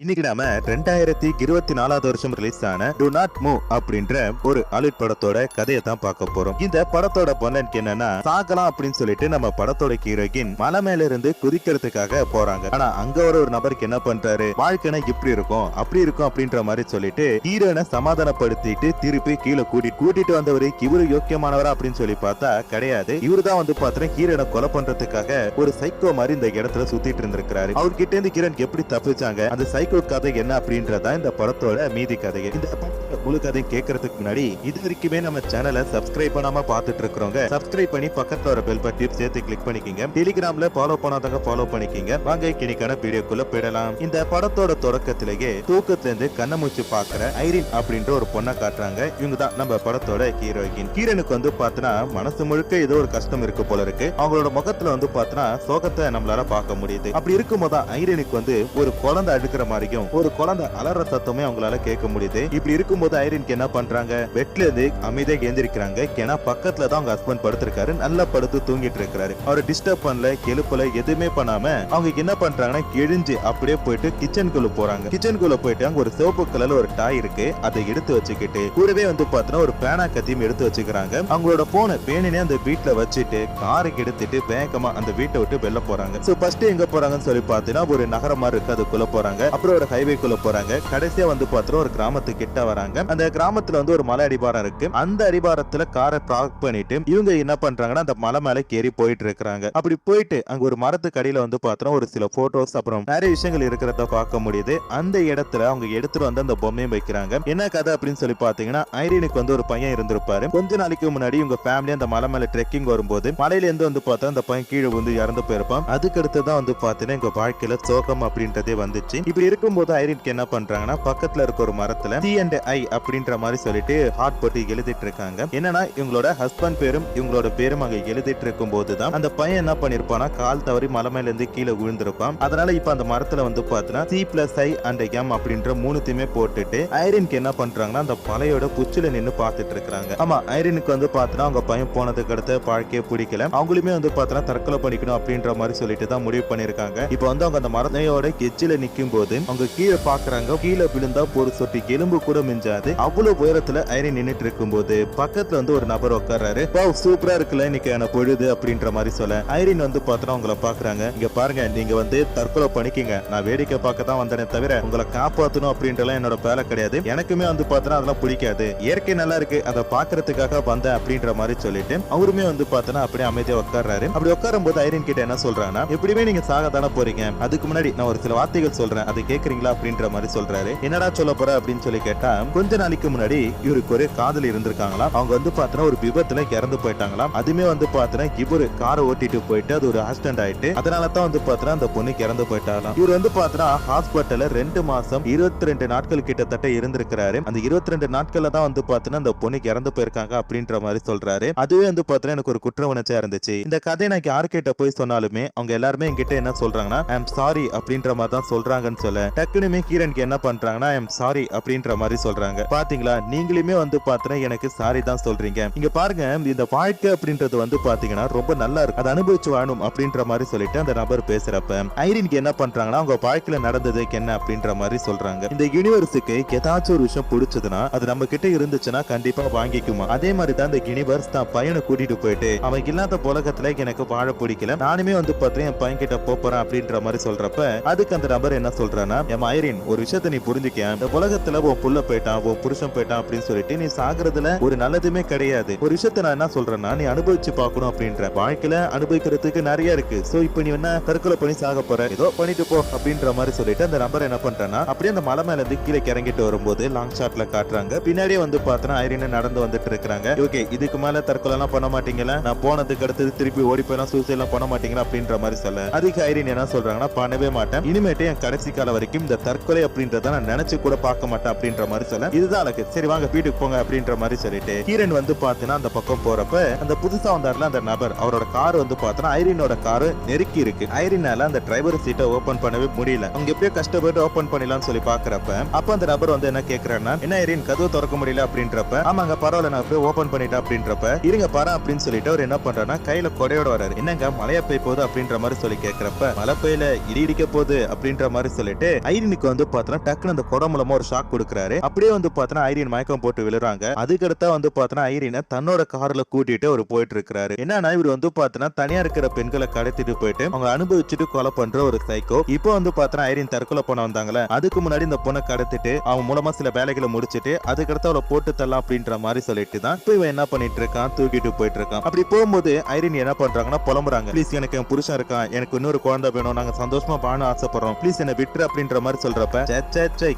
இன்னைக்கு நாம 2024 வருஷம் ரிலீஸ் ஆன டு நாட் மூவ் அப்படின்ற ஒரு ஹாலிவுட் படத்தோட கதையை தான் பார்க்க போறோம். இந்த படத்தோட பொன்னனுக்கு என்னன்னா சாகலாம் அப்படின்னு சொல்லிட்டு நம்ம படத்தோட ஹீரோயின் மலை மேல இருந்து குதிக்கிறதுக்காக போறாங்க. ஆனா அங்க ஒரு நபருக்கு என்ன பண்றாரு, வாழ்க்கைனா இப்படி இருக்கும் அப்படி இருக்கும் அப்படின்ற மாதிரி சொல்லிட்டு ஹீரோனை சமாதானப்படுத்திட்டு திருப்பி கீழே கூட்டிட்டு வந்தவரு இவரு யோக்கியமானவரா அப்படின்னு சொல்லி பார்த்தா கிடையாது. இவரு தான் வந்து பாத்தீங்கன்னா ஹீரோனை கொலை பண்றதுக்காக ஒரு சைக்கோ மாதிரி இந்த இடத்துல சுத்திட்டு இருந்திருக்காரு. அவர்கிட்ட இருந்து ஹீரோன் எப்படி தப்பிச்சாங்க, அந்த சைக்கோ கதை என்ன அப்படின்றதா இந்த படத்தோட மீதி கதை. இந்த படத்தோட முழு கதை கேட்கறதுக்கு முன்னாடி இது வரைக்குமே நம்ம சேனலை சப்ஸ்கிரைப் பண்ணாம பாத்துட்டு இருக்கிறவங்க சப்ஸ்கிரைப் பண்ணி பக்கத்துல ஒரு பெல் பட்டன் சேர்த்து கிளிக் பண்ணிக்கங்க. டெலிகிராம்ல ஃபாலோ பண்ணாதவங்க ஃபாலோ பண்ணிக்கங்க. வாங்க இன்னைக்கான வீடியோக்குள்ள போயிடலாம். இந்த படத்தோட தொடக்கத்திலேயே தூக்கத்துல இருந்து கண்ணமூச்சு பாக்குற ஐரின் அப்படின்ற ஒரு பொண்ணை காட்டுறாங்க. இவங்க தான் நம்ம படத்தோட ஹீரோயின். ஹீரோனுக்கு வந்து பாத்தீங்கன்னா மனசு முழுக்க ஏதோ ஒரு கஷ்டம் இருக்கு போல இருக்கு. அவங்களோட முகத்துல வந்து பாத்தீங்கன்னா சோகத்தை நம்மளால பார்க்க முடியுது. அப்படி இருக்கும்போது ஐரினுக்கு வந்து ஒரு குழந்தை அழுக்கிற மாதிரியும் ஒரு குழந்தை அலற சத்தமே அவங்களால கேட்க முடியுது. இப்படி இருக்கும்போது ஐரினுக்கு என்ன பண்றாங்க, பெட்ல இருந்து அமைதியா எழுந்திருக்கிறாங்க. ஏன்னா பக்கத்துல தான் அவங்க ஹஸ்பண்ட் படுத்திருக்காரு, நல்லா படுத்து தூங்கிட்டு இருக்காரு. அவரை டிஸ்டர்ப் பண்ணல, கெழுப்பல, எதுவுமே பண்ணாம அவங்க என்ன பண்றாங்கன்னா கிழிஞ்சு அப்படியே போயிட்டு கிச்சனுக்குள்ள போறாங்க. கிச்சனுக்குள்ள போயிட்டு அங்க ஒரு சிவப்பு கலர்ல ஒரு டாய் இருக்கு, அதை எடுத்து வச்சுக்கிட்டு கூடவே வந்து பாத்தீங்கன்னா ஒரு பேனா கத்தியும் எடுத்து வச்சுக்கிறாங்க. அவங்களோட போனை பேனினே அந்த வீட்டுல வச்சுட்டு காருக்கு எடுத்துட்டு வேகமா அந்த வீட்டை விட்டு வெளில போறாங்க. சோ ஃபர்ஸ்ட் எங்க போறாங்கன்னு சொல்லி பாத்தீங்கன்னா ஒரு நகரம் மாதிரி இருக்கு, அதுக்குள்ள போறாங்க. அப்புறம் ஒரு ஹைவேக்குள்ள போறாங்க. கடைசியா வந்து பாத்தீங்கன்னா ஒரு கிராமத்துக்கு கிட்ட வராங்க. அந்த கிராமத்துல வந்து ஒரு மலை அடிவாரம் இருக்கு. அந்த அடிவாரத்துல காரை பார்க் பண்ணிட்டு இவங்க என்ன பண்றாங்கன்னா அந்த மலை மேல ஏறி போயிட்டு இருக்காங்க. அப்படி போயிட்டு அங்க ஒரு மரத்துக்கு அடியில வந்து பாத்தீங்கன்னா ஒரு சில போட்டோஸ் அப்புறம் நிறைய விஷயங்கள் இருக்கிறத பார்க்க முடியுது. அந்த இடத்துல அவங்க எடுத்துட்டு வந்து அந்த பொம்மையை வைக்கிறாங்க. என்ன கதை அப்படின்னு சொல்லி பாத்தீங்கன்னா ஐரினுக்கு வந்து ஒரு பையன் இருந்திருப்பாரு. கொஞ்ச நாளைக்கு முன்னாடி இவங்க ஃபேமிலி அந்த மலை மேல ட்ரெக்கிங் வரும்போது மலையில இருந்து வந்து பார்த்தா அந்த பையன் கீழே வந்து இறந்து போயிருப்பான். அதுக்கு அடுத்துதான் வந்து பாத்தீங்கன்னா எங்க வாழ்க்கையில சோகம் அப்படின்றதே வந்துச்சு. இப்படி இருக்கும்போது ஐரினுக்கு என்ன பண்றாங்கன்னா பக்கத்துல இருக்க ஒரு மரத்துல C&I அப்படின்ற மாதிரி சொல்லிட்டு ஹார்ட் போட்டு எழுதிட்டு இருக்காங்க. என்னன்னா இவங்களோட ஹஸ்பண்ட் பேரும் இவங்களோட பேரும் அங்க எழுதிட்டு இருக்கும் போதுதான் அந்த பையன் என்ன பண்ணிருப்பானா கால் தவறி மலை மேல இருந்து கீழே விழுந்திருப்பான். அதனால இப்ப அந்த மரத்துல வந்து பாத்தீங்கன்னா C+I&M அப்படின்ற மூணுத்தையுமே போட்டுட்டு ஐரினுக்கு என்ன பண்றாங்கன்னா அந்த மலையோட குச்சில நின்னு பாத்துட்டு இருக்காங்க. ஆமா, ஐரினுக்கு வந்து பாத்தீங்கன்னா அவங்க பையன் போனதுக்கு அடுத்த வாழ்க்கையே பிடிக்கல. அவங்களுமே வந்து பாத்தீங்கன்னா தற்கொலை பண்ணிக்கணும் அப்படின்ற மாதிரி சொல்லிட்டு தான் முடிவு பண்ணிருக்காங்க. இப்ப வந்து அவங்க அந்த மரத்தையோட கெச்சில நிக்கும் போது அவங்க கீழே பாக்குறாங்க. கீழே விழுந்தா ஒரு சொட்டி எலும்பு கூட மிஞ்சாது. அவ்வளவு உயரத்துல ஐரின் நின்னுட்டு இருக்கும் போது பக்கத்துல வந்து ஒரு நபர் உட்கார்றாரு. சூப்பரா இருக்குல்ல இன்னைக்கு பொழுது அப்படின்ற மாதிரி சொல்ல ஐரின் வந்து பாத்தீங்கன்னா உங்களை பாக்குறாங்க. இங்க பாருங்க, நீங்க வந்து தற்கொலை பண்ணிக்கீங்க, நான் வேடிக்கை பார்க்க தான் வந்தேனே தவிர உங்களை காப்பாத்தணும் அப்படின்றலாம் என்னோட வேலை கிடையாது. எனக்குமே வந்து பாத்தீங்கன்னா அதெல்லாம் பிடிக்காது. இயற்கை நல்லா இருக்கு, அதை பாக்குறதுக்காக வந்தேன் அப்படின்ற மாதிரி சொல்லிட்டு அவருமே வந்து பாத்தீங்கன்னா அப்படியே அமைதியா உட்கார்றாரு. அப்படி உட்காரும் போது ஐரின் கிட்ட என்ன சொல்றாங்கன்னா, எப்படியுமே நீங்க சாக தானே போறீங்க, அதுக்கு முன்னாடி நான் ஒரு சில வார்த்தைகள் சொல்றேன், அதை கேக்குறீங்களா அப்படின்ற மாதிரி சொல்றாரு. என்னடா சொல்ல போற அப்படின்னு சொல்லி கேட்டா, கொஞ்ச நாளைக்கு முன்னாடி இவருக்கு ஒரு காதல் இருந்திருக்காங்களா. அவங்க வந்து பாத்தீங்கன்னா ஒரு விபத்துல இறந்து போயிட்டாங்களாம். அதுமே வந்து பாத்தீங்கன்னா இவரு காரை ஓட்டிட்டு போயிட்டு அது ஒரு ஆக்சிடென்ட் ஆயிட்டு அதனால தான் வந்து பாத்தீங்கன்னா அந்த பொண்ணுக்கு இறந்து போயிட்டாராம். இவர் வந்து பாத்தீங்கன்னா ஹாஸ்பிட்டல்ல 2 மாசம் 22 நாட்கள் கிட்டத்தட்ட இருந்திருக்கிறாரு. அந்த 22 நாட்கள்ல தான் வந்து பாத்தீங்கன்னா அந்த பொண்ணுக்கு இறந்து போயிருக்காங்க அப்படின்ற மாதிரி சொல்றாரு. அதுவே வந்து பாத்தீங்கன்னா எனக்கு ஒரு குற்ற உணர்ச்சியா இருந்துச்சு. இந்த கதையை நான் யாருக்கிட்ட போய் சொன்னாலுமே அவங்க எல்லாருமே என்கிட்ட என்ன சொல்றாங்கன்னா ஐ அம் சாரி அப்படின்ற மாதிரி தான் சொல்றாங்கன்னு சொல்ல டக்குனுமே ஹீரோனுக்கு என்ன பண்றாங்கன்னா ஐ அம் சாரி அப்படின்ற மாதிரி சொல்றாங்க. பாத்தீங்களா, நீங்களுமே வந்து பாத்தீங்கன்னா எனக்கு சாரி தான் சொல்றீங்க. இங்க பாருங்க, இந்த வாழ்க்கை அப்படின்றது வந்து பாத்தீங்கன்னா ரொம்ப நல்லா இருக்கு, அதை அனுபவிச்சு வாழணும் அப்படின்ற மாதிரி சொல்லிட்டு அந்த நபர் பேசுறப்ப ஐரினுக்கு என்ன பண்றாங்கன்னா அவங்க வாழ்க்கையில நடந்ததுக்கு என்ன அப்படின்ற மாதிரி சொல்றாங்க. இந்த யூனிவர்ஸுக்கு ஏதாச்சும் ஒரு விஷயம் பிடிச்சதுன்னா அது நம்ம கிட்ட இருந்துச்சுன்னா கண்டிப்பா வாங்கிக்குமா. அதே மாதிரி தான் இந்த யூனிவர்ஸ் தான் பையனை கூட்டிட்டு போயிட்டு அவன் இல்லாத உலகத்துல எனக்கு வாழ பிடிக்கல, நானுமே வந்து பாத்தீங்கன்னா என் பையன் கிட்ட போறேன் அப்படின்ற மாதிரி சொல்றப்ப அதுக்கு அந்த நபர் என்ன சொல்றான்னா, ஐரின் ஒரு விஷயத்தை நீ புரிஞ்சுக்க, இந்த உலகத்துல உன் புள்ள போயிட்டான் உன் புருஷன் போயிட்டான் அப்படின்னு சொல்லிட்டு நீ சாகுறதுல ஒரு நல்லதுமே கிடையாது. ஒரு விஷயத்த நான் என்ன சொல்றேன்னா நீ அனுபவிச்சு பார்க்கணும் அப்படின்ற. வாழ்க்கையில அனுபவிக்கிறதுக்கு நிறைய இருக்கு. சோ இப்போ நீ என்ன தற்கொலை பண்ணி சாக போற, ஏதோ பண்ணிட்டு போ அப்படின்ற மாதிரி சொல்லிட்டு அந்த நபர் என்ன பண்றான்னா அப்படியே அந்த மலை மேல இருந்து கீழே இறங்கிட்டு வரும்போது லாங் ஷாட்ல காட்டுறாங்க. பின்னாடியே வந்து பார்த்தா ஐரின் நடந்து வந்துட்டு இருக்காங்க. ஓகே, இதுக்கு மேல தற்கொலை எல்லாம் பண்ண மாட்டீங்களா, நான் போனதுக்கு அடுத்து திருப்பி ஓடி போயெல்லாம் சூசைட் எல்லாம் பண்ண மாட்டீங்களா அப்படின்ற மாதிரி சொல்ல அதுக்கு ஐரின் என்ன சொல்றாங்கன்னா பண்ணவே மாட்டேன், இனிமேட்டு என் கடைசி கால வரைக்கும் இந்த தற்கொலை அப்படின்றத நான் நினைச்சு கூட பார்க்க மாட்டேன் அப்படின்ற மாதிரி சொல்ல இதுதான் அழகு, சரி வாங்க வீட்டுக்கு போங்க அப்படின்ற மாதிரி சொல்லிட்டு ஹீரோன் வந்து பாத்தீங்கன்னா அந்த பக்கம் போறப்ப அந்த புதுசா வந்தாருல அந்த நபர் அவரோட கார் வந்து பாத்தீங்கன்னா ஐரினோட காரு நெருக்கி இருக்கு. ஐரினால அந்த டிரைவர் சீட்டை ஓபன் பண்ணவே முடியல. அவங்க எப்படியோ கஷ்டப்பட்டு ஓபன் பண்ணிடலாம்னு சொல்லி பாக்குறப்ப அப்ப அந்த நபர் வந்து என்ன கேக்குறாருன்னா, என்ன ஐரின் கதவு திறக்க முடியல அப்படின்றப்ப ஆமாங்க பரவாயில்ல நான் அப்படியே ஓபன் பண்ணிட்டேன் அப்படின்றப்ப இருங்க பாரு அப்படின்னு சொல்லிட்டு அவர் என்ன பண்றாருன்னா கையில கொடையோட வராரு. என்னங்க மழையா பெய்ய போகுது அப்படின்ற மாதிரி சொல்லி கேக்குறப்ப மழை பெய்யல இடி இடிக்க போகுது அப்படின்ற மாதிரி சொல்லிட்டு சொல்லிட்டு ஐரினுக்கு வந்து பாத்தீங்கன்னா டக்குனு அந்த குடம் மூலமா ஒரு ஷாக் கொடுக்குறாரு. அப்படியே வந்து பாத்தீங்கன்னா ஐரின் மயக்கம் போட்டு விழுறாங்க. அதுக்கடுத்தா வந்து பாத்தீங்கன்னா ஐரினை தன்னோட கார்ல கூட்டிட்டு அவர் போயிட்டு இருக்காரு. என்னன்னா இவர் வந்து பாத்தீங்கன்னா தனியா இருக்கிற பெண்களை கடத்திட்டு போயிட்டு அவங்க அனுபவிச்சுட்டு கொலை பண்ற ஒரு சைக்கோ. இப்போ வந்து பாத்தீங்கன்னா ஐரின் தற்கொலை பண்ண வந்தாங்களே, அதுக்கு முன்னாடி இந்த பொண்ணை கடத்திட்டு அவன் மூலமா சில வேலைகளை முடிச்சிட்டு அதுக்கடுத்து அவளை போட்டு தரலாம் அப்படின்ற மாதிரி சொல்லிட்டு தான் இப்போ இவன் என்ன பண்ணிட்டு இருக்கான், தூக்கிட்டு போயிட்டு இருக்கான். அப்படி போகும்போது ஐரின் என்ன பண்றாங்கன்னா புலம்புறாங்க. ப்ளீஸ் எனக்கு என் புருஷன் இருக்கான், எனக்கு இன்னொரு குழந்தை வேணும், நாங்க சந்தோஷமா வாழ ஆசைப்படுறோம், ப்ளீஸ் என்ன விட்டுரு அப்படின்ற மாதிரி சொல்றப்ப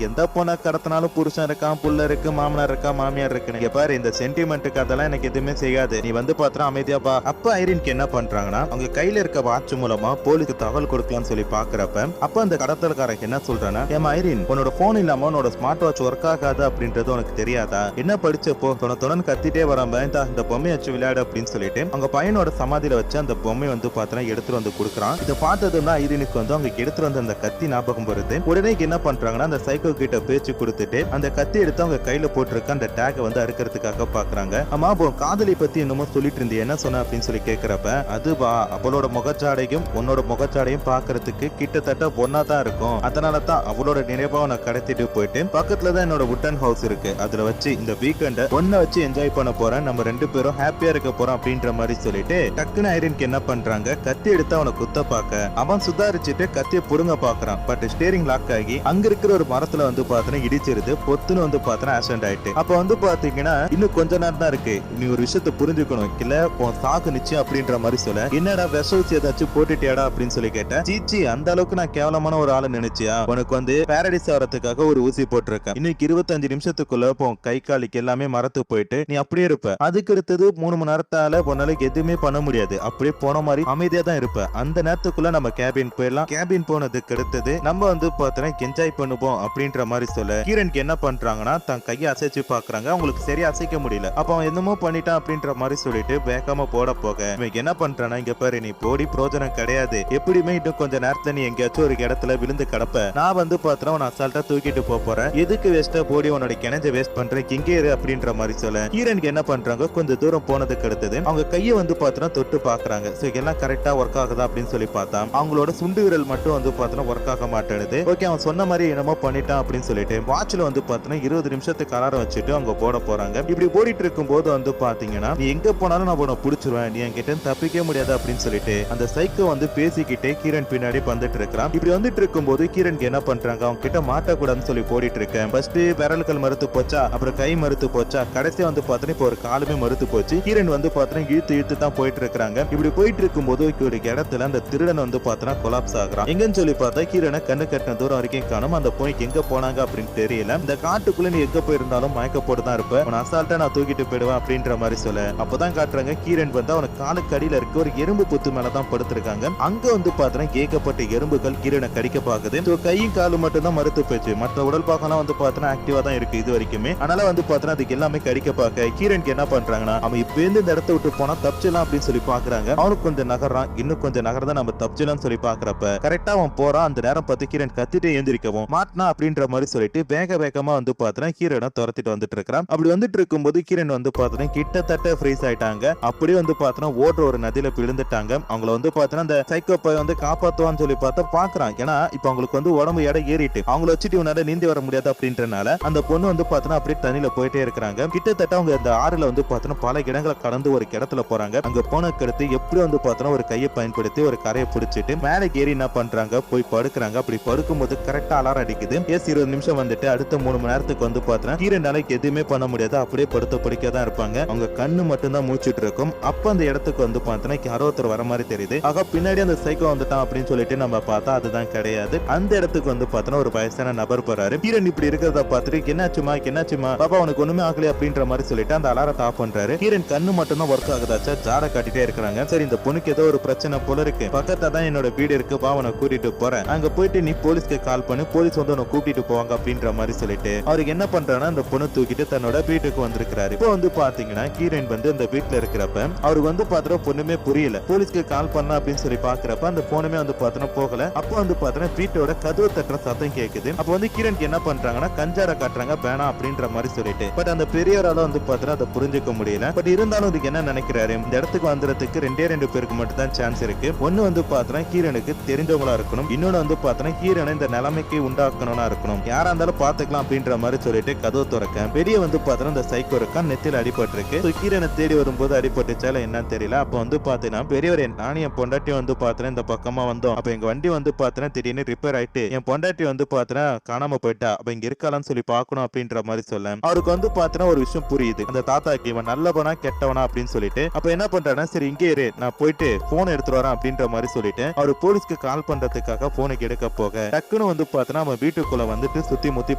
எந்த பொண்ணை கடத்தினாலும் புருஷன் இருக்கான், புள்ள இருக்கு, மாமனார் இருக்கா, மாமியார் இருக்கு, பாரு இந்த சென்டிமெண்ட்டுக்கு அதெல்லாம் எனக்கு எதுவுமே செய்யாது, நீ வந்து பாத்திரம் அமைதியா பா. அப்ப ஐரின்க்கு என்ன பண்றாங்கன்னா அவங்க கையில இருக்க வாட்ச் மூலமா போலீஸ்க்கு தகவல் கொடுக்கலாம்னு சொல்லி பாக்குறப்ப அப்ப அந்த கடத்தல்காரன் என்ன சொல்றானா, ஏமா ஐரின் உன்னோட போன் இல்லாம உன்னோட ஸ்மார்ட் வாட்ச் ஒர்க் ஆகாது அப்படின்றது உனக்கு தெரியாதா, என்ன படிச்சப்போ தொடர்ந்து கத்திட்டே வராம இந்த பொம்மையை வச்சு விளையாடு அப்படின்னு சொல்லிட்டு அவங்க பையனோட சமாதியில வச்சு அந்த பொம்மை வந்து பாத்திரம் எடுத்துட்டு வந்து கொடுக்குறான். இதை பார்த்ததுன்னா ஐரினுக்கு வந்து அவங்க எடுத்துட்டு வந்த அந்த கத்தி ஞாபகம் வருது. உடனே என்ன பண்றாங்கன்னா அந்த சைக்கோ கிட்ட பேச்சு கொடுத்துட்டு அந்த கத்தி எடுத்து அவங்க கையில போட்டிருக்க அந்த டேக் வந்து அறுக்கிறதுக்காக பாக்குறாங்க. ஆமா காதலி பத்தி என்னமோ சொல்லிட்டு இருந்தே, என்ன சொன்ன அப்படின்னு சொல்லி கேக்குறப்ப அதுவா அவளோட முகச்சாடையும் உன்னோட முகச்சாடையும் பாக்குறதுக்கு கிட்டத்தட்ட ஒன்னா தான் இருக்கும், அதனால தான் அவளோட நினைவா நான் கடத்திட்டு போயிட்டு பக்கத்துலதான் என்னோட வுட்டன் ஹவுஸ் இருக்கு, அதுல வச்சு இந்த வீக்கெண்ட ஒன்ன வச்சு என்ஜாய் பண்ண போறேன், நம்ம ரெண்டு பேரும் ஹாப்பியா இருக்க போறோம் அப்படின்ற மாதிரி சொல்லிட்டு டக்குன்னு ஐரின்க்கு என்ன பண்றாங்க, கத்தி எடுத்து அவனை குத்த பாக்க அவன் சுதாரிச்சுட்டு கத்தியை புடுங்க பாக்குறான். பட் ஸ்டேரிங் லாக் ஆகி அங்க இருக்கிற ஒரு மரத்துல வந்து பாத்தீங்கன்னா இடிச்சிருது. பொத்துன்னு வந்து பாத்தீங்கன்னா ஆக்சிடென்ட் ஆயிட்டு. அப்ப வந்து பாத்தீங்கன்னா இன்னும் கொஞ்ச நேரம் தான் இருக்கு, நீ ஒரு விஷயத்தை புரிஞ்சுக்கணும், இல்ல சாகு நிச்சயம் அப்படின்ற மாதிரி சொல்ல, என்னடா விஷ ஏதாச்சும் போட்டுட்டியாடா அப்படின்னு சொல்லி கேட்டேன். சீச்சி அந்த அளவுக்கு நான் கேவலமான ஒரு ஆளு நினைச்சியா, உனக்கு வந்து பாரடைஸ் ஆகிறதுக்காக ஒரு ஊசி போட்டிருக்கேன், இன்னும் 25 நிமிஷத்துக்குள்ள கை காலிக்கு எல்லாமே மரத்து போயிட்டு நீ அப்படியே இருப்ப, அதுக்கு அடுத்தது 3 மணி நேரத்தால உன்னால எதுவுமே பண்ண முடியாது, அப்படியே போன மாதிரி அமைதியா தான் இருப்ப, அந்த நேரத்துக்குள்ள நம்ம கேபின் போயிடலாம், கேபின் போனதுக்கு அடுத்தது நம்ம வந்து பாத்தீங்கன்னா என்ஜாய் பண்ணுவோம் அப்படின்ற மாதிரி சொல்ல கீரனுக்கு என்ன பண்றாங்கன்னா தன் கையை அசைச்சு பாக்குறாங்க, அவங்களுக்கு சரியா அசைக்க முடியல. அப்ப அவன் என்னமோ பண்ணிட்டான் அப்படின்ற மாதிரி சொல்லிட்டு வேகமா போட போக இவங்க என்ன பண்றானா, இங்க பாரு நீ போடி பிரோஜனம் கிடையாது, எப்படியுமே இன்னும் கொஞ்ச நேரத்துல நீ எங்கேயாச்சும் ஒரு இடத்துல விழுந்து கிடப்ப, நான் வந்து பாத்திரம் உன் அசால்ட்டா தூக்கிட்டு போறேன், எதுக்கு வேஸ்டா போடி உன்னோட கிணஞ்ச வேஸ்ட் பண்றேன், இங்கே இரு அப்படின்ற மாதிரி சொல்ல கீரனுக்கு என்ன பண்றாங்க, கொஞ்சம் தூரம் போனதுக்கு அடுத்தது அவங்க கையை வந்து பாத்திரம் தொட்டு பாக்குறாங்க. சோ எல்லாம் கரெக்டா ஒர்க் ஆகுதா அப்படின்னு சொல்லி பார்த்தா அவங்களோட சுண்டு விரல் மட்டும் வந்து பாத்திரம் ஒர்க் ஆக மாட்டேனுது. ஓகே அவன் சொன்ன மாதிரி என்னமோ பண்ணிட்டான் அப்படின்னு சொல்லிட்டு வாட்ச்ல வந்து பாத்தீங்கன்னா 20 நிமிஷத்துக்கு அலாரம் வச்சுட்டு அவங்க போட போறாங்க. இப்படி ஓடிட்டு இருக்கும் போது வந்து பாத்தீங்கன்னா நீ எங்க போனாலும் நான் உன்னை புடிச்சிருவேன், நீ என்கிட்ட தப்பிக்க முடியாது அப்படின்னு சொல்லிட்டு அந்த சைக்கோ வந்து பேசிக்கிட்டே கீரன் பின்னாடி வந்துட்டு இருக்கிறான். இப்படி வந்துட்டு இருக்கும் போது கீரனுக்கு என்ன பண்றாங்க, அவங்க கிட்ட மாட்டக்கூடாதுன்னு சொல்லி போடிட்டு இருக்கேன். ஃபர்ஸ்ட் விரல்கள் மறுத்து போச்சா, அப்புறம் கை மறுத்து போச்சா, கடைசியா வந்து பாத்தீங்கன்னா இப்போ ஒரு காலுமே மறுத்து போச்சு. கீரன் வந்து பாத்தீங்கன்னா இழுத்து தான் போயிட்டு இருக்காங்க. இப்படி போயிட்டு இருக்கும் போது ஒரு இடத்துல அந்த திருடன் வந்து பாத்தீங்கன்னா கொலாப்ஸ் ஆகுறான். எங்கன்னு சொல்லி பார்த்தா கீரனை கண்ணு கட்டின தூரம் வரைக்கும் காணும், அந்த பொண்ணுக்கு எங்க போனாங்க அப்படின்னு தெரியல. இந்த காட்டுக்குள்ள நீ எங்க போயிருந்தாலும் மயக்க போட்டு தான் இருப்ப, உன் அசால்ட்டா நான் தூக்கிட்டு போயிடுவேன் அப்படின்ற மாதிரி சொல்ல அப்பதான் காட்டுறாங்க கீரன் வந்து அவனுக்கு காலுக்கு அடியில இருக்க ஒரு எறும்பு புத்து மேலதான் படுத்திருக்காங்க. அங்க வந்து பாத்தீங்கன்னா ஏகப்பட்ட எறும்புகள் கீரனை கடிக்க பாக்குது. கையும் காலும் மட்டும் தான் மறுத்து போச்சு, மற்ற உடல் பாக்கலாம் வந்து பாத்தீங்கன்னா ஆக்டிவா தான் இருக்கு இது வரைக்குமே. அதனால வந்து பாத்தீங்கன்னா அதுக்கு எல்லாமே கடிக்க பாக்க கீரனுக்கு என்ன பண்றாங்கன்னா அவன் இப்ப இருந்து இந்த இடத்த விட்டு போனா தப்பிச்சலாம் அப்படின்னு சொல்லி பாக்குறாங்க. அவனுக்கு கொஞ்சம் நகர்றான், இன்னும் கொஞ்சம் நகர்தான் நம்ம தப்பிச்சலாம்னு சொல்லி பாக்குறப்ப கரெக்டா அவன் போறான். அந்த நேரம் பார்த்து கீரன் கத்திட்டு எழுந்திருக்கவும் மாட்டினா அப்படின்ற மாதிரி சொல்லிட்டு வேகமா வந்து பாத்தீங்கன்னா கீரனை துரத்திட்டு வந்துட்டு இருக்கிறான். அப்படி வந்துட்டு இருக்கும்போது கீரன் வந்து பாத்தீங்கன்னா கிட்டத்தட்ட ஃப்ரீஸ் ஆயிட்டாங்க. அப்படியே வந்து பாத்தீங்கன்னா ஓடுற ஒரு நதியில விழுந்துட்டாங்க. அவங்கள வந்து பாத்தீங்கன்னா அந்த சைக்கோப்பை வந்து காப்பாத்துவான்னு சொல்லி பார்த்தா பாக்குறான். ஏன்னா இப்ப அவங்களுக்கு வந்து உடம்பு எடை ஏறிட்டு அவங்கள வச்சுட்டு இவனால நீந்தி வர முடியாது அப்படின்றனால அந்த பொண்ணு வந்து பாத்தீங்கன்னா அப்படியே தண்ணியில போயிட்டே இருக்கிறாங்க. கிட்டத்தட்ட அவங்க அந்த ஆறுல வந்து பாத்தீங்கன்னா பல இடங்களை கடந்து ஒரு இடத்துல போறாங்க. அங்க போனதுக்கு அடுத்து எப்படி வந்து பாத்தீங்கன்னா ஒரு கையை பயன்படுத்தி ஒரு கரையை பிடிச்சிட்டு மேலே ஏறி என்ன பண்றாங்க, போய் படுக்கிறாங்க. அப்படி படுக்கும்போது கரெக்டா அலாரம் அடிக்குது. 20 நிமிஷம் வந்துட்டு அடுத்த 3 மணி நேரத்துக்கு வந்து பாத்தீங்கன்னா கீரன் நாளைக்கு எதுவுமே பண்ண முடியாது, அப்படியே படுத்த படிக்க தான் இருப்பாங்க. அவங்க கண்ணு மட்டும் தான் மூச்சுட்டு இருக்கும். அப்ப அந்த இடத்துக்கு வந்து பாத்தீங்கன்னா யாரோ ஒருத்தர் வர மாதிரி தெரியுது. ஆக பின்னாடி அந்த சைக்கோ வந்துட்டான் அப்படின்னு சொல்லிட்டு நம்ம பார்த்தா அதுதான் கிடையாது. அந்த இடத்துக்கு வந்து பாத்தீங்கன்னா ஒரு வயசான நபர் போறாரு. கீரன் இப்படி இருக்கிறத பார்த்துட்டு என்னாச்சுமா பாப்பா உனக்கு ஒண்ணுமே ஆகலையா அப்படின்ற மாதிரி சொல்லிட்டு அந்த அலாரத்தை ஆஃப் பண்றாரு. கீரன் கண்ணு மட்டும் தான் ஒர்க் ஆகுதாச்சா, ஜாட காட்டிட்டே இருக்கிறாங்க. சரி இந்த பொண்ணுக்கு ஏதோ ஒரு பிரச்சனை போல இருக்கு, பக்கத்துல தான் என்னோட வீடு இருக்கு, வா உன கூட்டிட்டு போறேன், அங்க போயிட்டு நீ போலீஸ்க்கு கால் பண்ணு, போலீஸ் வந்து உன்னை கூட்டிட்டு போவாங்க அப்படின்ற மாதிரி சொல்லிட்டு அவருக்கு என்ன பண்றாருன்னா அந்த பொண்ணு தூக்கிட்டு தன்னோட வீட்டுக்கு வந்திருக்கிறாரு. இப்போ வந்து பாத்தீங்கன்னா கீரன் வந்து அந்த வீட்டுல இருக்கிறப்ப அவரு வந்து பாத்திர பொண்ணுமே புரியல, போலீஸ்க்கு கால் பண்ண அப்படின்னு சொல்லி பாக்குறப்ப அந்த பொண்ணுமே வந்து பாத்தீங்கன்னா போகல. அப்போ வந்து பாத்தீங்கன்னா வீட்டோட கதவு தட்டுற சத்தம் கேக்குது. அப்ப வந்து கிரணுக்கு என்ன பண்றாங்கன்னா கஞ்சார காட்டுறாங்க வேணாம் அப்படின்ற மாதிரி சொல்லிட்டு. பட் அந்த பெரியவரால வந்து பாத்தீங்கன்னா அதை புரிஞ்சுக்க முடியல. பட் இருந்தாலும் இதுக்கு என்ன நினைக்கிறாரு, இந்த இடத்துக்கு வந்துறதுக்கு 2 பேருக்கு மட்டும் தான் சான்ஸ் இருக்கு. ஒண்ணு வந்து பாத்தீங்கன்னா கீரனுக்கு தெரிஞ்சவங்களா இருக்கணும், இன்னொன்னு வந்து பாத்தீங்கன்னா கீரன் கீரனை இந்த நிலைமைக்கு உண்டாக்கணும்னா இருக்கணும், யாரா இருந்தாலும் பாத்துக்கலாம் அப்படின்ற மாதிரி சொல்லிட்டு கதவு திறக்க வெளியே வந்து பாத்தீங்கன்னா இந்த சைக்கோ இருக்கான், நெத்தியில அடிபட்டு இருக்கு. கீரனை தேடி வரும்போது அடிபட்டுச்சால என்னன்னு தெரியல. அப்ப வந்து பாத்தீங்கன்னா பெரியவர் நானும் என் பொண்டாட்டி வந்து பாத்தீங்கன்னா இந்த பக்கமா வந்தோம். அப்ப எங்க வண்டி வந்து பாத்தீங்கன்னா திடீர்னு ரிப்பேர் ஆயிட்டு என் பொண்டாட்டி வந்து பாத்தீங்கன்னா காணாம போயிட்டா, அப்ப இங்க இருக்கலாம்னு சொல்லி பாக்கணும் அப்படின்ற மாதிரி சொல்ல அவருக்கு வந்து பாத்தீங்கன்னா ஒரு விஷயம் புரியுது, அந்த தாத்தாக்கு இவன் நல்லவனா கெட்டவனா அப்படின்னு சொல்லிட்டு. அப்ப என்ன பண்றானா, சரி இங்கே இரு, நான் போயிட்டு போன் எடுத்துட்டு வரேன் அப்படின்ற மாதிரி சொல்லிட்டு அவரு போலீஸ்க்கு கால் பண்றதுக்காக போனுக்கு எடுக்க போக டக்குன்னு வந்து பாத்தீங்கன்னா அவன் வீட்டுக்குள்ள வந்துட்டு சுத்தி முத்தி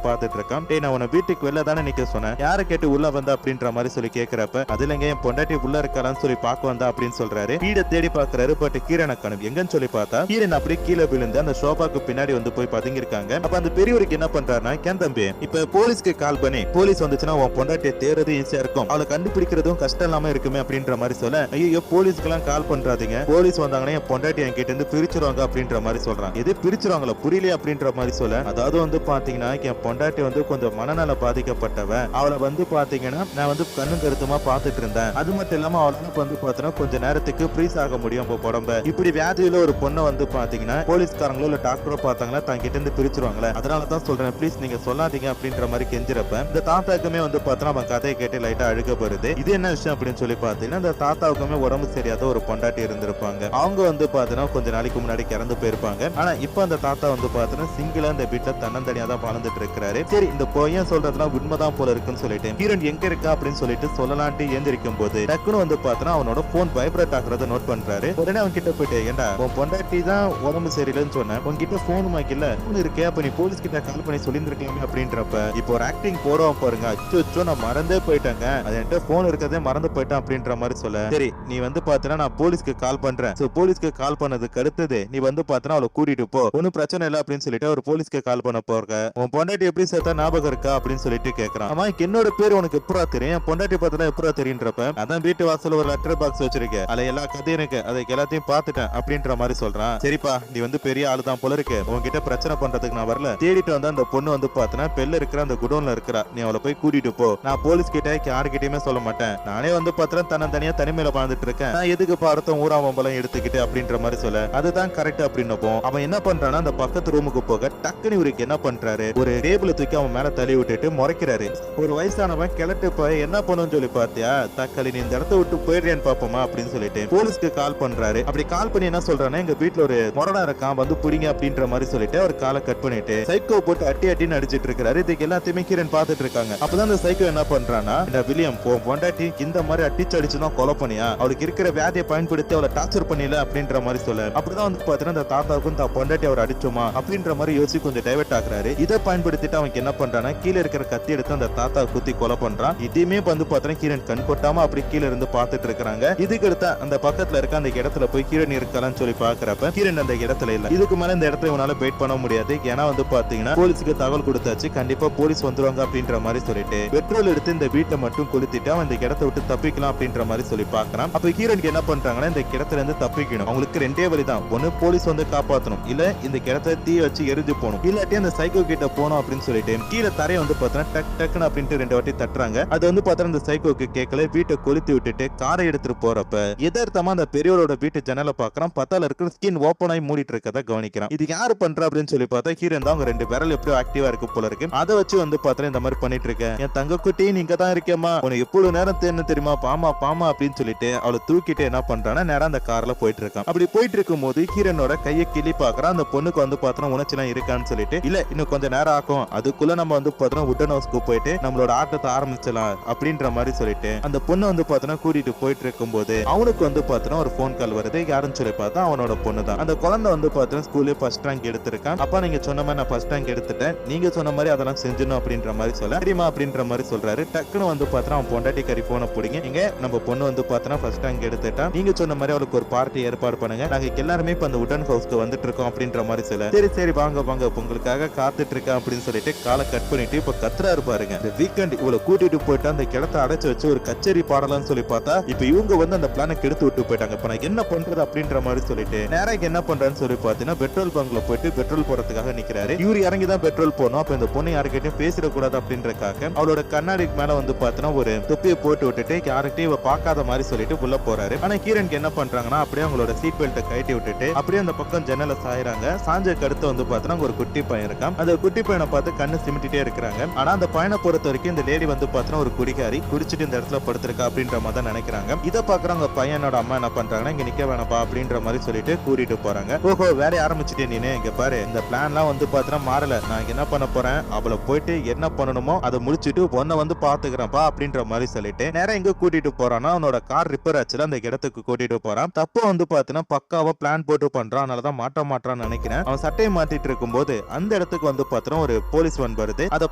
பாத்துட்டு இருக்கான். டேய் நான் உன வீட்டுக்கு வெளில தானே நிக்க சொன்னேன், யாரை கேட்டு உள்ள வந்த அப்படின்ற மாதிரி சொல்லி கேக்குறப்ப அதுலங்க என் பொண்டாட்டி உள்ள இருக்கலாம்னு சொல்லி பாக்க வந்தா அப்படின்னு சொல்றாரு. வீட தேடி பாக்குறாரு, பட் கீரனை காணும். எங்கன்னு சொல்லி பார்த்தா கீரன் அப்படியே கீழே விழுந்து அந்த ஷோபாக்கு பின்னாடி வந்து போய் பதுங்கி இருக்காங்க. அப்ப அந்த பெரியவருக்கு என்ன பண்றாருன்னா, கேன் தம்பி இப்ப போலீஸ்க்கு கால் பண்ணி போலீஸ் வந்துச்சுன்னா உன் பொண்டாட்டியை தேடுறது ஈஸியா இருக்கும், அவளை கண்டுபிடிக்கிறதும் கஷ்டம் இல்லாம இருக்குமே அப்படின்ற மாதிரி சொல்ல, ஐயோ போலீஸ்க்கு எல்லாம் கால் பண்றாதீங்க, போலீஸ் வந்தாங்கன்னா என் பொண்டாட்டி என் கிட்ட இருந்து பிரிச்சிருவாங்க அப்படின்ற மாதிரி சொல்றான். எது பிரிச்சிருவாங்களா புரியல அப்படின்ற மாதிரி சொல்ல, அதாவது வந்து பாத்தீங்கன்னா என் பொண்டாட்டி வந்து கொஞ்சம் மனநல பாதிக்கப்பட்டவ, அவளை வந்து பாத்தீங்கன்னா நான் வந்து கண்ணு கருத்துமா பாத்துட்டு இருந்தேன், அது மட்டும் இல்லாம அவளுக்கு வந்து பாத்தீங்கன்னா கொஞ்ச நேரத்துக்கு ஃப்ரீஸ் ஆக முடியும் உடம்ப, இப்படி வியாதியில ஒரு பொண்ணை வந்து பாத்தீங்கன்னா போலீஸ்காரங்களோ இல்ல டாக்டரோ பார்த்தாங்கன்னா தான் கிட்ட இருந்து பிரிச்சிருவாங்களே, அதனாலதான் சொல்றேன் ப்ளீஸ் நீங்க சொல்லாதீங்க அப்படின்ற மாதிரி கெஞ்சிரப்ப இந்த தாத்தாக்குமே வந்து பாத்தீங்கன்னா அவன் கதையை கேட்டு லைட்டா அழுக போறது. இது என்ன விஷயம் அப்படின்னு சொல்லி பாத்தீங்கன்னா இந்த தாத்தாவுக்குமே உடம்பு சரியாத ஒரு பொண்டாட்டி இருந்திருப்பாங்க, அவங்க வந்து பாத்தீங்கன்னா கொஞ்ச நாளைக்கு முன்னாடி இறந்து போயிருப்பாங்க. ஆனா இப்ப அந்த தாத்தா வந்து பாத்தீங்கன்னா சிங்கிளா இந்த வீட்டுல தன்னந்தனியா தான் வாழ்ந்துட்டு இருக்கிறாரு. சரி இந்த பையன் சொல்றதுலாம் உண்மைதான் போல இருக்குன்னு சொல்லிட்டு ஹீரோன் எங்க இருக்கா அப்படின்னு சொல்லிட்டு சொல்லலான்ட்டு ஏந்திருக்கும் போது டக்குன்னு வந்து பாத்தீங்கன்னா அவனோட போன் வைப்ரேட் ஆகுறத நோட் பண்றாரு. உடனே அவன் கிட்ட போயிட்டு, ஏண்டா உன் பொண்டாட்டி தான் உடம்பு சரியில்லைன்னு சொன்னேன், உன்கிட்ட போன் மாக்கில்ல இருக்கே, அப்ப நீ போலீஸ் கிட்ட கால் பண்ணி சொல்லிருக்கலாமே அப்படின்றப்ப இப்போ ஒரு ஆக்டிங் போடுவான் பாருங்க, அச்சோ நான் மறந்தே போயிட்டாங்க, அது என்கிட்ட போன் இருக்கதே மறந்து போயிட்டான் அப்படின்ற மாதிரி சொல்ல, சரி நீ வந்து பாத்தீங்கன்னா நான் போலீஸ்க்கு கால் பண்றேன், போலீஸ்க்கு கால் பண்ணதுக்கு அடுத்தது நீ வந்து பாத்தீங்கன்னா அவளை கூட்டிட்டு போ, ஒன்னும் பிரச்சனை இல்லை அப்படின்னு சொல்லிட்டு ஒரு போலீஸ்க்கு கால் பண்ண போறங்க. உன் பொண்டாட்டி எப்படி சேர்த்தா ஞாபகம் இருக்கா அப்படின்னு சொல்லிட்டு கேட்கறான். ஆமா என்னோட பேர் உனக்கு எப்படா தெரியும், என் பொண்டாட்டி பார்த்தா எப்படா தெரியுன்றப்ப அதான் வீட்டு வாசல் ஒரு லெட்டர் பாக்ஸ் வச்சிருக்கேன், அதுல எல்லா கதையும் இருக்கு, அதை எல்லாத்தையும் பார்த்துட்டேன் அப்படின்ற மாதிரி சொல்றான். சரிப்பா நீ வந்து பெரிய ஆளு தான் போல இருக்கு, உன்கிட்ட பிரச்சனை பண்றதுக்கு நான் வரல, தேடிட்டு வந்து அந்த பொண்ணு வந்து பாத்தீங்கன்னா பெல்ல இருக்கிற அந்த குடோன்ல இருக்கிறா, நீ அவளை போய் கூட்டிட்டு போ, நான் போலீஸ் கிட்ட யாருக்கிட்டயுமே சொல்ல மாட்டேன், நானே வந்து பாத்தீங்கன்னா தனியா தனிமையில வாழ்ந்துட்டு இருக்கேன், நான் எதுக்கு பார்த்தோம் ஊராவம்பலம் எடுத்துக்கிட்டு அப்படின்ற மாதிரி சொல்ல, அதுதான் கரெக்ட் அப்படின்னப்போ அவன் என்ன பண்றான்னா அந்த பக்கத்து ரூமுக்கு போக டக்குனு இவருக்கு என்ன பண்றாரு, ஒரு டேபிள் தூக்கி அவன் மேல தள்ளி விட்டுட்டு முறைக்கிறாரு. ஒரு வயசானவன் கிளட்டு போய் என்ன பண்ணுன்னு சொல்லி பாத்தியா, தக்காளி நீ இந்த இடத்த விட்டு போயிடுறேன்னு பாப்போமா அப்படின்னு சொல்லிட்டு போலீஸ்க்கு கால் பண்றாரு. அப்படி கால் பண்ணி என்ன சொல்றான்னா, எங்க வீட்டுல ஒரு மொரடா இருக்கான் வந்து புடிங்க அப்படின்ற மாதிரி சொல்லிட்டு அவர் காலை கட் பண்ணிட்டு சைக்கோ போட்டு அட்டின்னு அடிச்சிட்டு இருக்காரு. இதுக்கு எல்லாத்தையுமே கீரன் பாத்துட்டு இருக்காங்க. அப்பதான் அந்த சைக்கோ என்ன பண்றானா, இந்த வில்லியம் பொண்டாட்டி இந்த மாதிரி அடிச்சுதான் கொலை பண்ணியா, அவளுக்கு இருக்கிற வியாதியை பயன்படுத்தி அவளை டார்ச்சர் பண்ணல அப்படின்ற மாதிரி சொல்ல, அப்படிதான் வந்து பாத்தீங்கன்னா இந்த தாத்தாவுக்கும் தான் பொண்டாட்டி அவர் அடிச்சோமா அப்படின்ற மாதிரி யோசிச்சு கொஞ்சம் டைவர்ட் ஆகுறாரு. இதை பயன்படுத்திட்டு அவனுக்கு என்ன பண்றானா, கீழே இருக்கிற கத்தி எடுத்து அந்த தாத்தா குத்தி கொலை பண்றான். இதையுமே வந்து பாத்தீங்கன்னா கீரன் கண் கொட்டாம அப்படி கீழே இருந்து பாத்துட்டு இருக்காங்க. இதுக்கு அடுத்த அந்த பக்கத்துல இருக்க அந்த இடத்துல போய் கீரன் இருக்கலாம்னு சொல்லி பாக்குறப்ப கீரன் அந்த இடத்துல இல்ல. இதுக்கு மேல இந்த இடத்துல இவனால வெயிட் பண்ண முடியாது, ஏன்னா வந்து பாத்தீங்கன்னா போலீஸுக்கு தகவல் கொடுத்தாச்சு, கண்டிப்பா போலீஸ் வந்துருவாங்க அப்படின்ற மாதிரி சொல்லிட்டு பெட்ரோல் எடுத்து இந்த வீட்டை மட்டும் கொளுத்திட்டு அவன் இந்த இடத்தை விட்டு தப்பிக்கலாம் அப்படின்ற மாதிரி சொல்லி பாக்குறான். அப்ப கீரனுக்கு என்ன பண்றாங்கன்னா, இந்த இடத்துல இருந்து தப்பிக்கணும், அவங்களுக்கு ரெண்டே வழிதான், ஒண்ணு போலீஸ் வந்து காப்பாற்றணும், இல்ல இந்த இடத்தை தீ வச்சு எரிஞ்சு போகணும், இல்லாட்டி அந்த சைக்கோ கிட்ட போனோம் அப்படின்னு சொல்லிட்டு கீழே தரையை வந்து பாத்தீங்கன்னா டக் டக்குன்னு அப்படின்ட்டு 2 வாட்டி தட்டுறாங்க. அது வந்து பாத்தீங்கன்னா இந்த சைக்கோக்கு கேட்கல, வீட்டை கொளுத்தி விட்டுட்டு காரை எடுத்துட்டு போறப்ப எதார்த்தமா அந்த பெரியவரோட வீட்டு ஜன்னலை பாக்குறான், பத்தால இருக்கிற ஸ்கின் ஓப்பன் ஆகி மூடிட்டு இருக்கதை கவனிக்கிறான். இது யாரு பண்றா அப்படின்னு சொல்லி பார்த்தா ஹீரன் தான். அவங்க 2 விரல் எப்படியோ ஆக்டிவா இருக்கு போல இருக்கு, அதை வச்சு வந்து பாத்தீங்கன்னா இந்த மாதிரி பண்ணிட்டு இருக்கேன், என் தங்க குட்டி நீங்க தான் இருக்கேமா, உனக்கு எப்பொழுது நேரம் தேன்னு தெரியுமா, பாமா பாமா அப்படின்னு சொல்லிட்டு அவளை தூக்கிட்டு என்ன பண்றான்னா நேரம் அந்த கார்ல போயிட்டு இருக்கான். அப்படி போயிட்டு இருக்கும் போது ஹீரனோட கையை கிளி பாக்குறான். அந்த பொண்ணுக்கு வந்து பாத்தீங்கன்னா உணர்ச்சிலாம் இருக்கான்னு சொல்லிட்டு, இல்ல இன்னும் கொஞ்சம் நேரம் ஆகும், அதுக்குள்ள நம்ம வந்து பாத்தீங்கன்னா உட்டன் ஹவுஸ்க்கு போயிட்டு நம்மளோட ஆட்டத்தை ஆரம்பிச்சலாம் அப்படின்ற மாதிரி சொல்லிட்டு அந்த பொண்ணு வந்து பாத்தீங்கன்னா கூட்டிட்டு போயிட்டு இருக்கும் போது அவனுக்கு வந்து பாத்தீங்கன்னா ஒரு போன் கால் வருது. யாருன்னு சொல்லி பார்த்தா அவனோட பொண்ணு தான். அந்த குழந்தை வந்து பாத்தீங்கன்னா ஸ்கூல்ல ஃபர்ஸ்ட் ரேங்க் எடுத்திருக்கான். அப்பா நீங்க சொன்ன மாதிரி நான் ஃபர்ஸ்ட் ரேங்க் எடுத்துட்டேன், நீங்க சொன்ன மாதிரி அதெல்லாம் செஞ்சணும் அப்படின்ற மாதிரி சொல்ல, தெரியுமா அப்படின்ற மாதிரி சொல்றாரு. டக்குன்னு வந்து பாத்தீங்கன்னா அவன் பொண்டாட்டி கறி போன பிடிங்க, இங்க நம்ம பொண்ணு வந்து பாத்தீங்கன்னா ஃபர்ஸ்ட் ரேங்க் எடுத்துட்டா, நீங்க சொன்ன மாதிரி அவளுக்கு ஒரு பார்ட்டி ஏற்பாடு பண்ணுங்க, நாங்க எல்லாருமே இப்ப அந்த உட்டன் ஹவுஸ்க்கு வந்துட்டு இருக்கோம் அப்படின்ற மாதிரி சொல்ல, சரி சரி வாங்க வாங்க உங்களுக்காக காத்துட்டு இருக்கேன் அப்படின்னு சொல்லிட்டு காலை கட் பண்ணிட்டு இப்ப கத்துறாரு பாருங்க. இந்த வீக்கெண்ட் இவளை கூட்டிட்டு போயிட்டு அந்த கிடத்தை அடைச்சு வச்சு ஒரு கச்சேரி பாடலாம்னு சொல்லி பார்த்தா இப்ப இவங்க வந்து அந்த பிளானை கெடுத்து விட்டு போயிட்டாங்க. இப்ப நான் என்ன பண்றது அப்படின்ற மாதிரி சொல்லிட்டு நேரம் என்ன பண்றேன்னு சொல்லி பாத்தீங்கன்னா பெட்ரோல் பங்க்ல போயிட்டு பெட்ரோல் போறதுக்காக நிக்கிறாரு. இவரு இறங்கி தான் பெட்ரோல் போடணும். அப்ப இந்த பொண்ணு யாருக்கிட்டையும் பேசிடக்கூடாது அப்படின்றக்காக அவளோட கண்ணாடிக்கு மேல வந்து பாத்தீங்கன்னா ஒரு தொப்பியை போட்டு விட்டுட்டு யார்கிட்டயும் இவ பார்க்காத மாதிரி சொல்லிட்டு உள்ள போறாரு. ஆனா கீரனுக்கு என்ன பண்றாங்கன்னா அப்படியே அவங்களோட சீட் பெல்ட்டை கட்டி விட்டுட்டு அப்படியே அந்த பக்கம் ஜன்னல சாயிறாங்க. சாஞ்ச அடுத்து வந்து பார்த்தா ஒரு குட்டி பையன் இருக்கான். அந்த குட்டி பையனை பார்த்து கண்ணு சிமிட்டிட்டே இருக்கிறாங்க. ஆனா அந்த பையனை பொறுத்த வரைக்கும் இந்த லேடி வந்து பார்த்தா ஒரு குடிகாரி, குடிச்சிட்டு இந்த இடத்துல படுத்திருக்கா அப்படின்ற மாதிரி தான் நினைக்கிறாங்க. இதை பாக்குறவங்க பையனோட அம்மா என்ன பண்றாங்கன்னா, இங்க நிக்க வேணாப்பா அப்படின்ற மாதிரி சொல்லிட்டு கூட்டிட்டு போறாங்க. ஓஹோ, வேலைய ஆரம்பிச்சுட்டே நீனு, இங்க பாரு இந்த பிளான்லாம் வந்து பார்த்தா மாறல, நான் என்ன பண்ண போறேன், அவளை போயிட்டு என்ன பண்ணணுமோ அதை முடிச்சுட்டு பொண்ணை வந்து பாத்துக்கிறேன்ப்பா அப்படின்ற மாதிரி சொல்லிட்டு நேரம் எங்க கூட்டிட்டு போறான்னா, அவனோட கார் ரிப்பேர் ஆச்சுல அந்த இடத்துக்கு கூட்டிட்டு போறான். தப்பு வந்து பாத்தீங்கன்னா பக்காவா பிளான் போட்டு பண்றான், அதனாலதான் மாட்டான்னு நினைக்கிறேன். அவன் சட்டையை மாட்டிட்டு இருக்கும் போது அந்த இடத்துக்கு வந்து பாத்தீங்கன்னா ஒரு போலீஸ் வன் வருது. அதை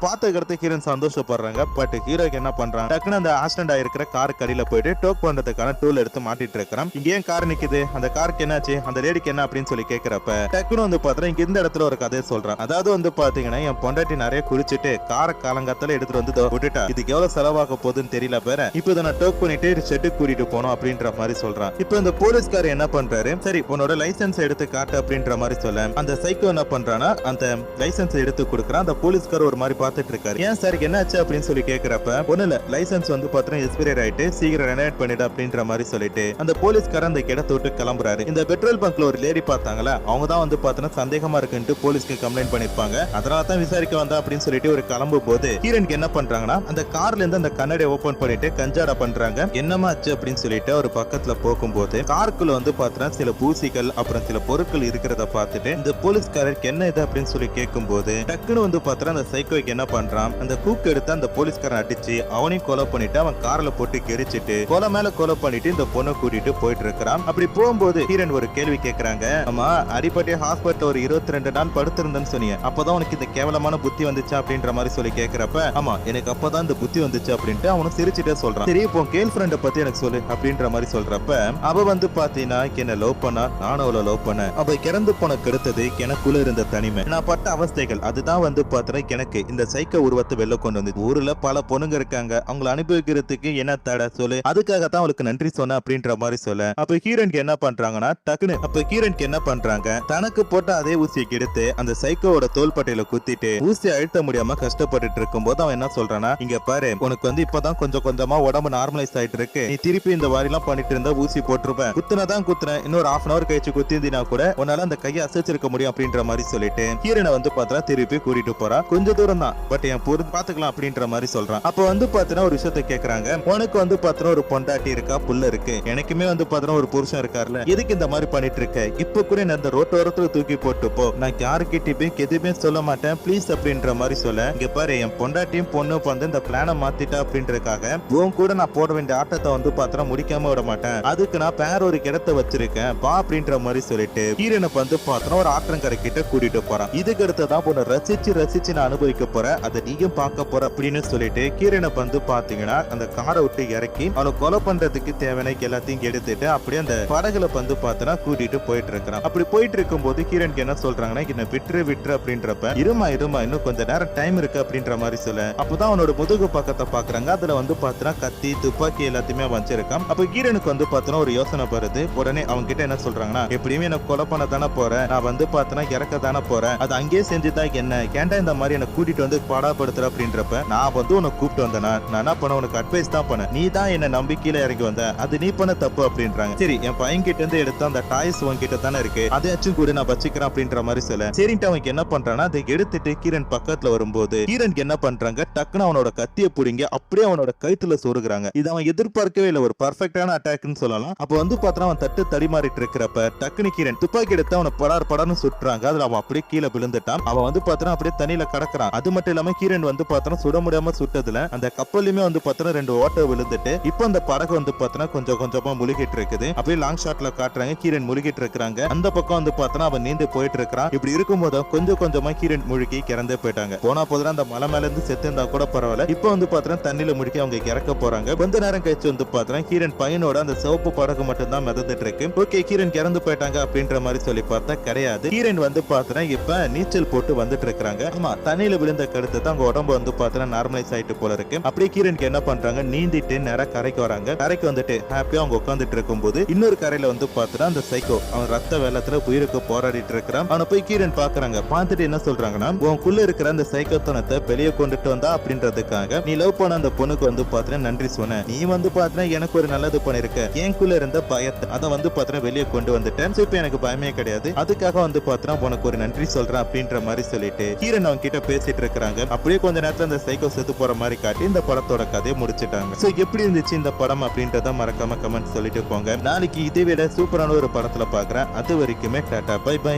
பார்த்துக்கிறது ஹீரோயின் சந்தோஷப்படுறாங்க. பட் ஹீரோக்கு என்ன பண்றான், டக்குன்னு அந்த ஆக்சிடென்ட் ஆயிருக்கிற கார் கடியில போயிட்டு டோக் பண்றதுக்கான டூல் எடுத்து மாட்டிட்டு இருக்கிறான். இங்க ஏன் கார் நிக்குது, அந்த காருக்கு என்னாச்சு, அந்த லேடிக்கு என்ன அப்படின்னு சொல்லி கேக்குறப்ப டக்குன்னு வந்து பாத்தீங்கன்னா இங்க இந்த இடத்துல ஒரு கதையை சொல்றான். அதாவது வந்து பாத்தீங்கன்னா என் பொண்டாட்டி நிறைய குடிச்சிட்டு கார காலங்காத்தால எடுத்துட்டு வந்து விட்டுட்டா, இதுக்கு எவ்வளவு செலவாக போகுதுன்னு தெரியல பேர, இப்போ இதை நான் டோக் பண்ணிட்டு ஷெட்டுக்கு கூட்டிட்டு போனோம் அப்படின்ற மாதிரி சொல்றான். இப்போ இந்த போலீஸ்கார் என்ன பண்றாரு, சரி உன்னோட லைசன்ஸ் எடுத்து காட்டு அப்படின்ற மாதிரி சொல்ல அந்த சைக்கோ என்ன பண்றானா அந்த லைசன்ஸ் எடுத்து கொடுக்குறான். அந்த போலீஸ்கார் ஒரு மாதிரி பார்த்துட்டு இருக்காரு. ஏன் சார் என்னாச்சு அப்படின்னு சொல்லி கேக்குறப்ப ஒண்ணு இல்ல, லைசன்ஸ் வந்து பாத்தீங்கன்னா எக்ஸ்பைரி ஆயிட்டு சீக்கிரம் ரெனோவேட் பண்ணிடு அப்படின்ற மாதிரி சொல்லிட்டு அந்த போலீஸ்கார அந்த இடத்தை விட்டு கிளம்புறாரு. இந்த பெட்ரோல் பங்க்ல ஒரு லேடி பார்த்தாங்களா, அவங்க தான் வந்து பாத்தீங்கன்னா சந்தேகமா இருக்குன்ட்டு போலீஸ்க்கு கம்ப்ளைண்ட் பண்ணிருப்பாங்க. அதனால தான் விசாரிக்க வந்தா அப்படின்னு சொல்லிட்டு ஒரு கிளம்பும் போது ஹீரோனுக்கு என்ன பண்றாங்கன்னா அந்த கார்ல இருந்து அந்த கண்ணாடி ஓபன் பண்ணிட்டு கஞ்சாடா பண்றாங்க. என்னமாச்சு அப்படின்னு சொல்லிட்டு ஒரு பக்கத்துல போகும்போது காருக்குள்ள வந்து பாத்தீங்கன்னா சில பூசிகள் அப்புறம் சில பொருட்கள் இருக்கிறத பார்த்துட்டு இந்த போலீஸ்காரருக்கு என்ன இது அப்படின்னு சொல்லி கேட்கும் போது டக்குன்னு வந்து பாத்தீங்கன்னா அந்த சைக்கோக்கு என்ன பண்றான், அந்த கூக்கு எடுத்து அந்த போலீஸ்காரன் அடிச்சு அவனையும் கொலை பண்ணிட்டு அவன் கார்ல போட்டு கெரிச்சிட்டு கொலை மேல கொலை பண்ணிட்டு இந்த பொண்ணை கூட்டிட்டு போயிட்டு இருக்கிறான். அப்படி போகும்போது ஹீரோன் ஒரு கேள்வி கேட்கறாங்க, ஆமா அடிப்பட்டே ஹாஸ்பிட்டல் ஒரு 22 நாள் படுத்திருந்தேன்னு சொன்னீங்க, அப்பதான் உனக்கு இந்த கேவலமான புத்தி வந்துச்சு அப்படின்ற மாதிரி சொல்லி கேட்கிறப்ப ஆமா எனக்கு அப்பதான் இந்த புத்தி வந்துச்சு அப்படின்ட்டு அவனும் சிரிச்சுட்டே சொல்றான். சரி இப்போ கேர்ள் ஃப்ரெண்ட பத்தி எனக்கு சொல்லு அப்படின்ற மாதிரி சொல்றப்ப அவ வந்து பாத்தீங்கன்னா என்ன லவ் பண்ணா, நானும் அவளை லவ் பண்ண, அவ கிறந்து போன கெடுத்தது எனக்குள்ள இருந்த தனிமை, நான் பட்ட அவஸ்தைகள், அதுதான் வந்து பாத்தீங்கன்னா எனக்கு இந்த சைக்கோ உருவத்தை வெளில கொண்டு வந்து. ஊர்ல பல பொண்ணுங்க இருக்காங்க, அவங்களை அனுபவிக்கிறதுக்கு என்ன தடை சொல்லு, அதுக்காகத்தான் அவளுக்கு நன்றி சொன்ன அப்படின்ற மாதிரி சொல்ல அப்ப ஹீரோனுக்கு என்ன பண்றாங்கன்னா டக்குன்னு அப்ப ஹீரோனுக்கு என்ன பண்றாங்க, தனக்கு போட்ட அதே ஊசியை எடுத்து அந்த சைக்கோவோட தோள்பட்டையில குத்திட்டு ஊசியை அழுத்த முடியாம கஷ்டப்பட்டுட்டு இருக்கும் போது அவன் என்ன சொல்றானா, இங்க பாரு உனக்கு வந்து இப்பதான் கொஞ்சம் கொஞ்சமா உடம்பு நார்மலைஸ் ஆயிட்டு இருக்கு, நீ திருப்பி இந்த மாதிரி எல்லாம் பண்ணிட்டு இருந்தா ஊசி போட்டுருப்பேன், குத்துனதான் குத்துறேன், இன்னொரு half an hour கழிச்சு குத்திருந்தீனா கூட உன்னால அந்த கையை அசைச்சிருக்க முடியும் அப்படின்ற மாதிரி சொல்லிட்டு ஹீரோனை வந்து பார்த்தா திருப்பி கூட்டிட்டு போறா. கொஞ்சம் தூரம் தான் பட் என் பொறுத்து பாத்துக்கலாம் அப்படின்ற மாதிரி சொல்றான். அப்ப வந்து பாத்தீங்கன்னா ஒரு விஷயத்த கேக்குறாங்க, உனக்கு வந்து பாத்தீங்கன்னா ஒரு பொண்டாட்டி இருக்கா, புள்ள இருக்கு, எனக்குமே வந்து பாத்தீங்கன்னா ஒரு புருஷன் இருக்காருல, எதுக்கு இந்த மாதிரி பண்ணிட்டு இருக்க, இப்ப கூட நான் இந்த ரோட்டோரத்துல தூக்கி போட்டு போ, நான் யாருக்கிட்டயும் எதுவுமே சொல்ல மாட்டேன் ப்ளீஸ் அப்படின்ற மாதிரி சொல்ல இங்க பாரு என் பொண்டாட்டியும் பொண்ணு வந்து இந்த பிளான மாத்திட்டா அப்படின்றதுக்காக உன் கூட நான் போட வேண்டிய ஆட்டத்தை வந்து பாத்திரம் முடிக்காம விட மாட்டேன், அதுக்கு நான் பேர் ஒரு இடத்தை வச்சிருக்கேன் வா அப்படின்ற மாதிரி சொல்லிட்டு ஹீரோனை வந்து பாத்திரம் ஒரு ஆற்றங்கரை கிட்ட கூட்டிட்டு போறான். இதுக்கு அடுத்ததான் உன்னை ரசிச்சு ரசிச்சு நான் அனுபவிக்க போறேன், அதை நீயும் பார்க்க போற அப்படின்னு சொல்லிட்டு ஹீரோனை வந்து பாத்தீங்கன்னா அந்த காரை விட்டு இறக்கி அவனை கொலை பண்றதுக்கு தேவையான எல்லாத்தையும் எடுத்துட்டு அப்படியே அந்த படகுல வந்து பாத்தீங்கன்னா கூட்டிட்டு போயிட்டு இருக்கிறான். அப்படி போயிட்டு இருக்கும் போது ஹீரோனுக்கு என்ன சொல்றாங்கன்னா, என்ன விட்டுரு அப்படின்றப்ப இருமா இன்னும் கொஞ்ச நேரம் டைம் இருக்கு அப்படின்ற மாதிரி சொல்ல அப்பதான் அவனோட முதுகு பக்கத்தை பாக்குறாங்க. அதுல வந்து பாத்தீங்கன்னா கத்தி துப்பாக்கி எல்லாத்தையுமே வச்சிருக்கான். அப்ப ஹீரோனுக்கு வந்து பாத்தீங்கன்னா ஒரு யோசனை வருது. உடனே அவங்க கிட்ட என்ன சொல்றாங்கன்னா, எப்படியுமே என்ன கொலை பண்ண தானே போறேன், நான் வந்து பாத்தீங்கன்னா இறக்க தானே போறேன், அது அங்கேயே செஞ்சுதான் என்ன கேண்டா இந்த மாதிரி என்ன கூட்டிட்டு வந்து பாடாப்படுத்துற அப்படின்றப்ப நான் வந்து உன்னை கூப்பிட்டு வந்தேனா, நான் என்ன பண்ண உனக்கு அட்வைஸ் தான் பண்ண, நீ தான் என்ன நம்பிக்கையில இறங்கி வந்த, அது நீ பண்ண தப்பு அப்படின்றாங்க. சரி என் பையன் கிட்ட இருந்து எடுத்த அந்த டாய்ஸ் உன்கிட்ட தானே இருக்கு, அதையாச்சும் கூட நான் வச்சுக்கிறேன் அப்படின்ற மாதிரி சொல்ல சரின்ட்டு அவனுக்கு என்ன பண்றான்னா அதை எடுத்துட்டு ஹீரோன் பக்கத்துல வரும்போது ஹீரோனுக்கு என்ன பண்றாங்க, டக்குன்னு அவனோட கத்தியை புடிங்க அப்படியே அவனோட கழுத்துல சொருகுறாங்க. இது அவன் எதிர்பார்க்கவே இல்லை, ஒரு பர்ஃபெக்டான அட்டாக்னு சொல்லலாம். அப்ப வந்து பார்த்தா அவன் தட்டு தடிமாறிட்டு இருக்கிறப்ப டக்குனு ஹீரோன் துப்பாக்கி எடுத்து அவனை படார்னு சுட்டுறாங்க. அதுல அவன் அப்படியே கீழே விழுந்துட்டான். அவன் வந்து பார்த்தா அப்படியே தண்ணியில கடக்குறான். அது மட்டும் இல்லாம ஹீரோன் வந்து பார்த்தா சுட முடியாம சுட்டதுல அந்த கப்பல்லையுமே வந்து பார்த்தா 2 ஓட்டை விழுந்துட்டு இப்ப அந்த படகு வந்து பார்த்தா கொஞ்சம் கொஞ்சமா முழுகிட்டு இருக்குது. அப்படியே லாங் ஷாட்ல காட்டுறாங்க ஹீரோன் முழுகிட்டு இருக்காங்க. அந்த பக்கம் வந்து பார்த்தா அவன் நீந்து போயிட்டு இருக்கிறான். இப்படி இருக்கும்போது கொஞ்சம் கொஞ்சமா ஹீரோன் முழுகி கிறந்தே போயிட்டாங்க. போனா போதுனா அந்த மலை மேல இருந்து செத்து இருந்தா கூட பரவாயில்ல, இப்ப வந்து பார்த்தா தண்ணியில முழுகி அவங்க இறக்க போறாங்க. கொஞ்ச நேரம் கழிச்சு வந்து பார்த்தா ஹீரோன் பையனோட அந்த சிவப்பு படகு மட்டும் தான் மிதந்துட்டு இருக்கு. ஓகே ஹீரோன் இறந்து போயிட்டாங்க அப்படின்ற மாதிரி சொல்லி பார்த்தா கிடையாது. ஹீரோன் வந்து பார்த்தா இப்ப நீச்சல் போட்டு வந்துட்டு இருக்காங்க. ஆமா தண்ணியில விழுந்த கடுத்து தான் அவங்க உடம்பு வந்து பார்த்தா நார்மலைஸ் ஆயிட்டு போல இருக்கு. அப்படியே ஹீரோனுக்கு என்ன பண்றாங்க, நீந்திட்டு நேரா கரைக்கு வராங்க. கரைக்கு வந்துட்டு ஹாப்பியா அவங்க உட்காந்துட்டு இருக்கும் போது இன்னொரு கரையில வந்து பார்த்தா அந்த சைக்கோ அவன் ரத்த வெள்ளத்துல உயிருக்கு போராடிட்டு இருக்கிறான். அவனை போய் ஹீரோன் பாக்குறாங்க. பார்த்துட்டு என்ன சொல்றாங்கன்னா, உனக்குள்ள இருக்கிற அந்த சைக்கோத்தனத்தை வெளியே கொண்டுட்டு வந்தா அப்படின்றதுக்காக நீ லவ் பண்ண அந்த பொண்ணுக்கு வந்து பார்த்தா நன்றி சொன்ன, நீ வந்து பார்த்தா எனக்கு ஒரு நல்லது பண்ணிருக்க, எனக்குள்ள இருந்த பயத்தை அதை வந்து பார்த்தா வெளியே கொண்டு வந்துட்டேன், இப்ப எனக்கு பயமே கிடையாது, அதுக்காக வந்து பார்த்தா காப்பாத்தினா உனக்கு ஒரு நன்றி சொல்றேன் அப்படின்ற மாதிரி சொல்லிட்டு ஹீரோன் அவங்க கிட்ட பேசிட்டு இருக்காங்க. அப்படியே கொஞ்ச நேரத்துல அந்த சைக்கோ செத்து போற மாதிரி காட்டி இந்த படத்தோட கதையை முடிச்சிட்டாங்க. சோ எப்படி இருந்துச்சு இந்த படம் அப்படின்றத மறக்காம கமெண்ட் சொல்லிட்டு போங்க. நாளைக்கு இதை விட சூப்பரான ஒரு படத்துல பாக்குறேன். அது வரைக்குமே டாடா பை பை.